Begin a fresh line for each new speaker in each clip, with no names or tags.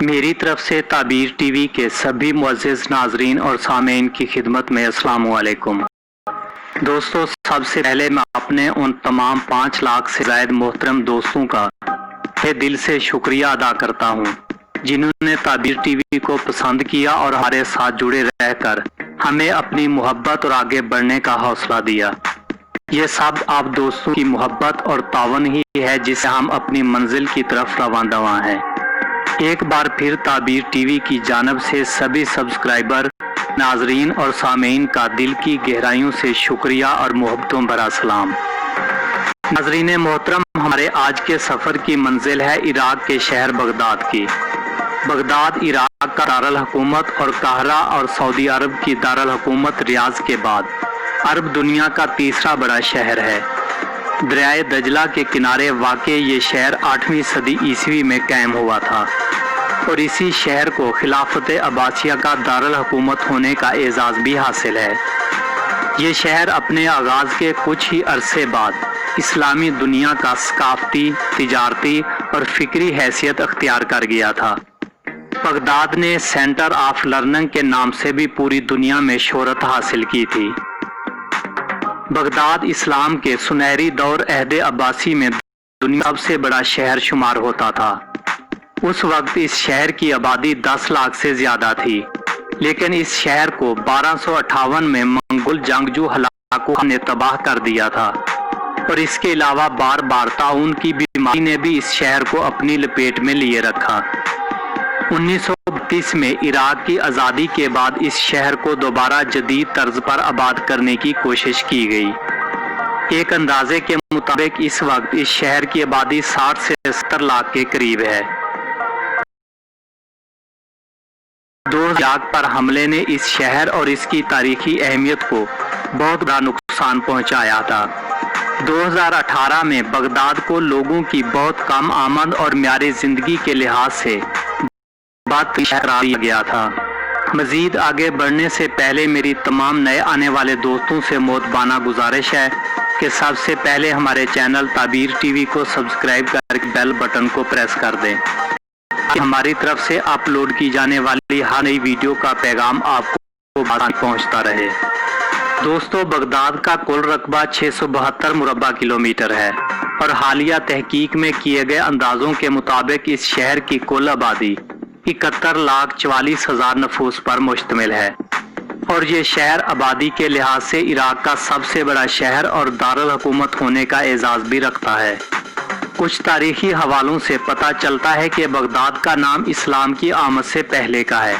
میری طرف سے تعبیر ٹی وی کے سبھی معزز ناظرین اور سامعین کی خدمت میں السلام علیکم۔ دوستو، سب سے پہلے میں اپنے ان تمام 5 لاکھ سے زائد محترم دوستوں کا دل سے شکریہ ادا کرتا ہوں جنہوں نے تعبیر ٹی وی کو پسند کیا اور ہمارے ساتھ جڑے رہ کر ہمیں اپنی محبت اور آگے بڑھنے کا حوصلہ دیا۔ یہ سب آپ دوستوں کی محبت اور تعاون ہی ہے جس سے ہم اپنی منزل کی طرف رواں دواں ہیں۔ ایک بار پھر تعبیر ٹی وی کی جانب سے سبھی سبسکرائبر، ناظرین اور سامعین کا دل کی گہرائیوں سے شکریہ اور محبتوں بھرا سلام۔ ناظرین محترم، ہمارے آج کے سفر کی منزل ہے عراق کے شہر بغداد کی۔ بغداد عراق کا دارالحکومت اور قاہرہ اور سعودی عرب کی دارالحکومت ریاض کے بعد عرب دنیا کا تیسرا بڑا شہر ہے۔ دریائے دجلہ کے کنارے واقع یہ شہر 8ویں صدی عیسوی میں قائم ہوا تھا اور اسی شہر کو خلافت عباسیہ کا دارالحکومت ہونے کا اعزاز بھی حاصل ہے۔ یہ شہر اپنے آغاز کے کچھ ہی عرصے بعد اسلامی دنیا کا ثقافتی، تجارتی اور فکری حیثیت اختیار کر گیا تھا۔ بغداد نے سینٹر آف لرننگ کے نام سے بھی پوری دنیا میں شہرت حاصل کی تھی۔ بغداد اسلام کے سنہری دور عہد عباسی میں دنیا سب سے بڑا شہر شمار ہوتا تھا۔ اس وقت اس شہر کی آبادی 10 لاکھ سے زیادہ تھی، لیکن اس شہر کو 1258 میں منگول جنگجو ہلاکو نے تباہ کر دیا تھا، اور اس کے علاوہ بار بار طاعون کی بیماری نے بھی اس شہر کو اپنی لپیٹ میں لیے رکھا۔ 1932 میں عراق کی آزادی کے بعد اس شہر کو دوبارہ جدید طرز پر آباد کرنے کی کوشش کی گئی۔ ایک اندازے کے مطابق اس وقت اس شہر کی آبادی 60 سے 70 لاکھ کے قریب ہے۔ عراق پر حملے نے اس شہر اور اس کی تاریخی اہمیت کو بہت بڑا نقصان پہنچایا تھا۔ 2018 میں بغداد کو لوگوں کی بہت کم آمد اور معیار زندگی کے لحاظ سے بات قرار دیا گیا تھا۔ مزید آگے بڑھنے سے پہلے میری تمام نئے آنے والے دوستوں سے مؤدبانہ گزارش ہے کہ سب سے پہلے ہمارے چینل تعبیر ٹی وی کو سبسکرائب کر کے بیل بٹن کو پریس کر دیں کہ ہماری طرف سے اپلوڈ کی جانے والی ہر نئی ویڈیو کا پیغام آپ کو پہنچتا رہے۔ دوستو، بغداد کا کل رقبہ 672 مربع کلومیٹر ہے اور حالیہ تحقیق میں کیے گئے اندازوں کے مطابق اس شہر کی کل آبادی 71,44,000 نفوس پر مشتمل ہے، اور یہ شہر آبادی کے لحاظ سے عراق کا سب سے بڑا شہر اور دارالحکومت ہونے کا اعزاز بھی رکھتا ہے۔ کچھ تاریخی حوالوں سے پتہ چلتا ہے کہ بغداد کا نام اسلام کی آمد سے پہلے کا ہے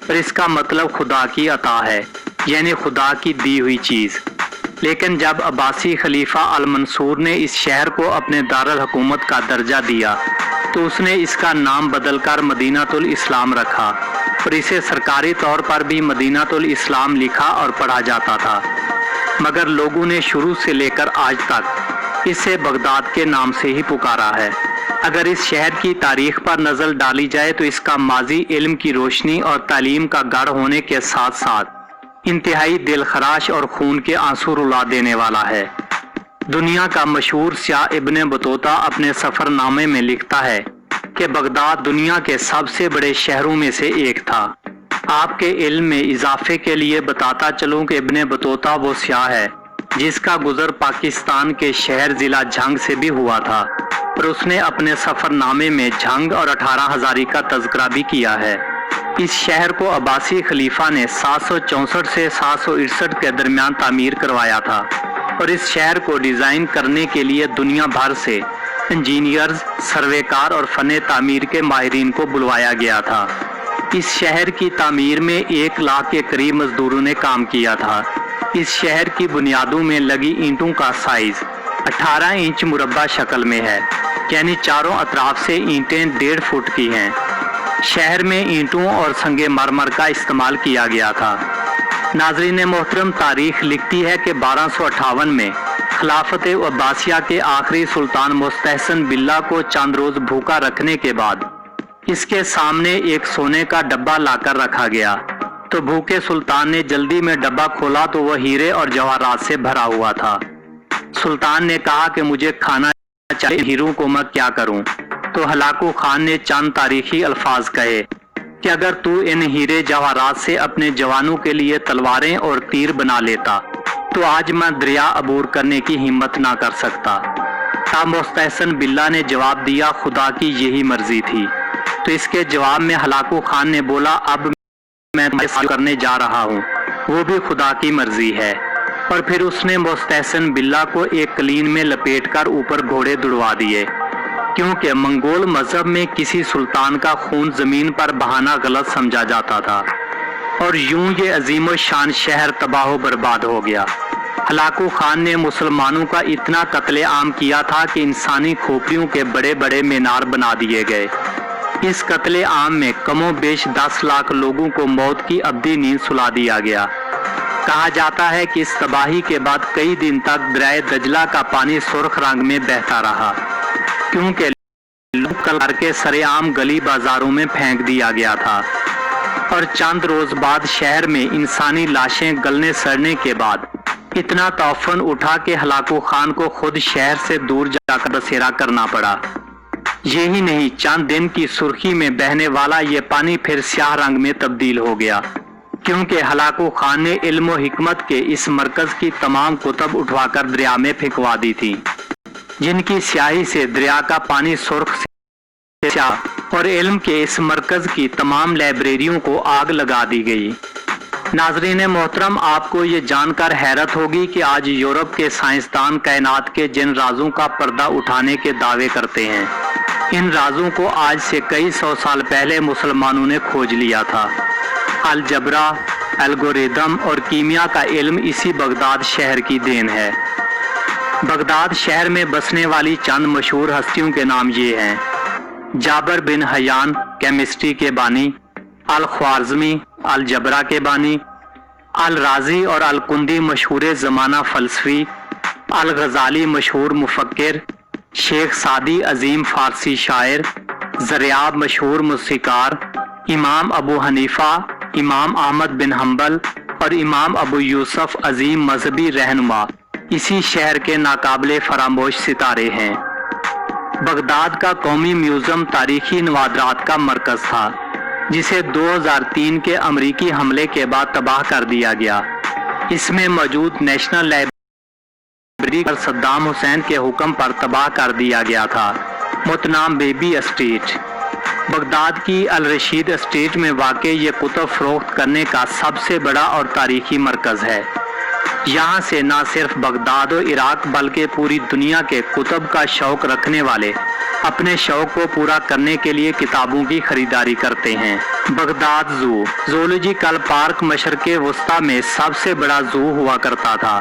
اور اس کا مطلب خدا کی عطا ہے، یعنی خدا کی دی ہوئی چیز۔ لیکن جب عباسی خلیفہ المنصور نے اس شہر کو اپنے دارالحکومت کا درجہ دیا تو اس نے اس کا نام بدل کر مدینۃ الاسلام رکھا، اور اسے سرکاری طور پر بھی مدینۃ الاسلام لکھا اور پڑھا جاتا تھا، مگر لوگوں نے شروع سے لے کر آج تک اسے بغداد کے نام سے ہی پکارا ہے۔ اگر اس شہر کی تاریخ پر نظر ڈالی جائے تو اس کا ماضی علم کی روشنی اور تعلیم کا گڑھ ہونے کے ساتھ ساتھ انتہائی دل خراش اور خون کے آنسو رلا دینے والا ہے۔ دنیا کا مشہور سیاح ابن بطوطہ اپنے سفر نامے میں لکھتا ہے کہ بغداد دنیا کے سب سے بڑے شہروں میں سے ایک تھا۔ آپ کے علم میں اضافے کے لیے بتاتا چلوں کہ ابن بطوطہ وہ سیاح ہے جس کا گزر پاکستان کے شہر ضلع جھنگ سے بھی ہوا تھا، اور اس نے اپنے سفر نامے میں جھنگ اور 18 ہزاری کا تذکرہ بھی کیا ہے۔ اس شہر کو عباسی خلیفہ نے 764 سے 768 کے درمیان تعمیر کروایا تھا، اور اس شہر کو ڈیزائن کرنے کے لیے دنیا بھر سے انجینئرز، سروے کار اور فن تعمیر کے ماہرین کو بلوایا گیا تھا۔ اس شہر کی تعمیر میں 1 لاکھ کے قریب مزدوروں نے کام کیا تھا۔ اس شہر کی بنیادوں میں لگی اینٹوں کا سائز 18 انچ مربع شکل میں ہے، یعنی چاروں اطراف سے اینٹیں 1.5 فٹ کی ہیں۔ شہر میں اینٹوں اور سنگ مرمر کا استعمال کیا گیا تھا۔ ناظرین محترم، تاریخ لکھتی ہے کہ 1258 میں خلافت عباسیہ کے آخری سلطان مستحسن باللہ کو چند روز بھوکا رکھنے کے بعد اس کے سامنے ایک سونے کا ڈبہ لا کر رکھا گیا، تو بھوکے سلطان نے جلدی میں ڈبہ کھولا تو وہ ہیرے اور جواہرات سے بھرا ہوا تھا۔ سلطان نے کہا کہ مجھے کھانا چاہیے، ہیروں کو میں کیا کروں؟ تو ہلاکو خان نے چند تاریخی الفاظ کہے کہ اگر تو ان ہیرے جواہرات سے اپنے جوانوں کے لیے تلواریں اور تیر بنا لیتا تو آج میں دریا عبور کرنے کی ہمت نہ کر سکتا۔ تب مستحسن باللہ نے جواب دیا خدا کی یہی مرضی تھی۔ تو اس کے جواب میں ہلاکو خان نے بولا اب میں کرنے جا رہا ہوں وہ بھی خدا کی مرضی ہے، اور پھر اس نے مستحسن باللہ کو ایک قلین میں لپیٹ کر اوپر گھوڑے دوڑوا دیے، کیونکہ منگول مذہب میں کسی سلطان کا خون زمین پر بہانا غلط سمجھا جاتا تھا، اور یوں یہ عظیم و شان شہر تباہ و برباد ہو گیا۔ ہلاکو خان نے مسلمانوں کا اتنا قتل عام کیا تھا کہ انسانی کھوپڑیوں کے بڑے بڑے مینار بنا دیے گئے۔ اس قتل عام میں کم و بیش 10 لاکھ لوگوں کو موت کی ابدی نیند سلا دیا گیا۔ کہا جاتا ہے کہ اس تباہی کے بعد کئی دن تک دریائے دجلہ کا پانی سرخ رنگ میں بہتا رہا، کیونکہ لوگ کر کے سرے عام گلی بازاروں میں پھینک دیا گیا تھا، اور چند روز بعد شہر میں انسانی لاشیں گلنے سڑنے کے بعد اتنا طوفان اٹھا کہ ہلاکو خان کو خود شہر سے دور جا کر بسیرا کرنا پڑا۔ یہی نہیں، چند دن کی سرخی میں بہنے والا یہ پانی پھر سیاہ رنگ میں تبدیل ہو گیا، کیونکہ ہلاکو خان نے علم و حکمت کے اس مرکز کی تمام کتب اٹھوا کر دریا میں پھینکوا دی تھی، جن کی سیاہی سے دریا کا پانی سرخ سے سیاہ، اور علم کے اس مرکز کی تمام لائبریریوں کو آگ لگا دی گئی۔ ناظرین محترم، آپ کو یہ جان کر حیرت ہوگی کہ آج یورپ کے سائنسدان کائنات کے جن رازوں کا پردہ اٹھانے کے دعوے کرتے ہیں، ان رازوں کو آج سے کئی 100 سال پہلے مسلمانوں نے کھوج لیا تھا۔ الجبرا، الگوریدم اور کیمیا کا علم اسی بغداد شہر کی دین ہے۔ بغداد شہر میں بسنے والی چند مشہور ہستیوں کے نام یہ ہیں: جابر بن حیان کیمسٹری کے بانی، الخوارزمی الجبرا کے بانی، الرازی اور الکندی مشہور زمانہ فلسفی، الغزالی مشہور مفکر، شیخ سعدی عظیم فارسی شاعر، زریاب مشہور موسیقار، امام ابو حنیفہ، امام احمد بن حنبل اور امام ابو یوسف عظیم مذہبی رہنما اسی شہر کے ناقابل فراموش ستارے ہیں۔ بغداد کا قومی میوزیم تاریخی نوادرات کا مرکز تھا، جسے 2003 کے امریکی حملے کے بعد تباہ کر دیا گیا۔ اس میں موجود نیشنل لائبریری پر صدام حسین کے حکم پر تباہ کر دیا گیا تھا، متنام بیبی اسٹریٹ۔ بغداد کی الرشید اسٹریٹ میں واقع یہ کتب فروخت کرنے کا سب سے بڑا اور تاریخی مرکز ہے۔ یہاں سے نہ صرف بغداد و عراق بلکہ پوری دنیا کے کتب کا شوق رکھنے والے اپنے شوق کو پورا کرنے کے لیے کتابوں کی خریداری کرتے ہیں۔ بغداد زو، زولوجیکل پارک مشرق وسطی میں سب سے بڑا زو ہوا کرتا تھا۔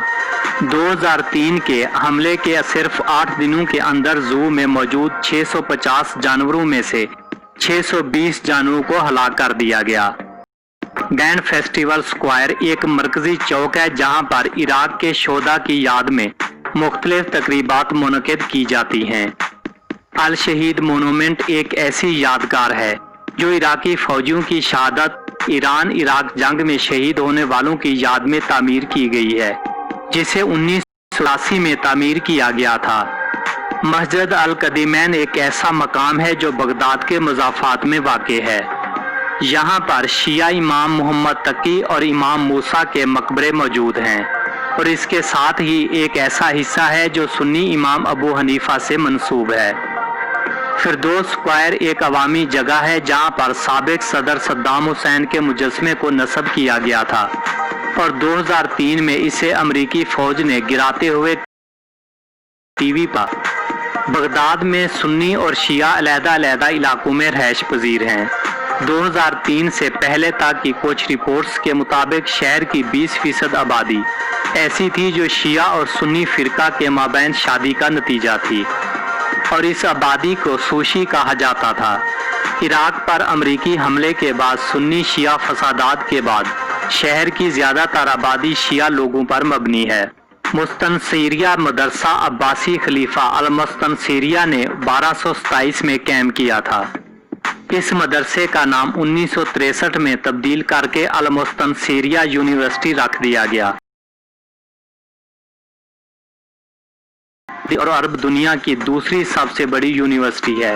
2003 کے حملے کے صرف 8 دنوں کے اندر زو میں موجود 650 جانوروں میں سے 620 جانوروں کو ہلاک کر دیا گیا۔ گرینڈ فیسٹیول سکوائر ایک مرکزی چوک ہے جہاں پر عراق کے شہداء کی یاد میں مختلف تقریبات منعقد کی جاتی ہیں۔ الشہید مونومنٹ ایک ایسی یادگار ہے جو عراقی فوجیوں کی شہادت ایران عراق جنگ میں شہید ہونے والوں کی یاد میں تعمیر کی گئی ہے، جسے 1983 میں تعمیر کیا گیا تھا۔ مسجد القدیمین ایک ایسا مقام ہے جو بغداد کے مضافات میں واقع ہے۔ یہاں پر شیعہ امام محمد تقی اور امام موسیٰ کے مقبرے موجود ہیں، اور اس کے ساتھ ہی ایک ایسا حصہ ہے جو سنی امام ابو حنیفہ سے منسوب ہے۔ فردوس سکوائر ایک عوامی جگہ ہے جہاں پر سابق صدر صدام حسین کے مجسمے کو نصب کیا گیا تھا، اور 2003 میں اسے امریکی فوج نے گراتے ہوئے ٹی وی پر۔ بغداد میں سنی اور شیعہ علیحدہ علیحدہ علاقوں میں رہائش پذیر ہیں۔ 2003 سے پہلے تک کی کچھ رپورٹس کے مطابق شہر کی 20% آبادی ایسی تھی جو شیعہ اور سنی فرقہ کے مابین شادی کا نتیجہ تھی، اور اس آبادی کو سوشی کہا جاتا تھا۔ عراق پر امریکی حملے کے بعد سنی شیعہ فسادات کے بعد شہر کی زیادہ تر آبادی شیعہ لوگوں پر مبنی ہے۔ مستنصیریہ مدرسہ عباسی خلیفہ المستنصیریہ نے 1227 میں قائم کیا تھا۔ اس مدرسے کا نام 1963 میں تبدیل کر کے المستنصیریہ یونیورسٹی رکھ دیا گیا، اور عرب دنیا کی دوسری سب سے بڑی یونیورسٹی ہے۔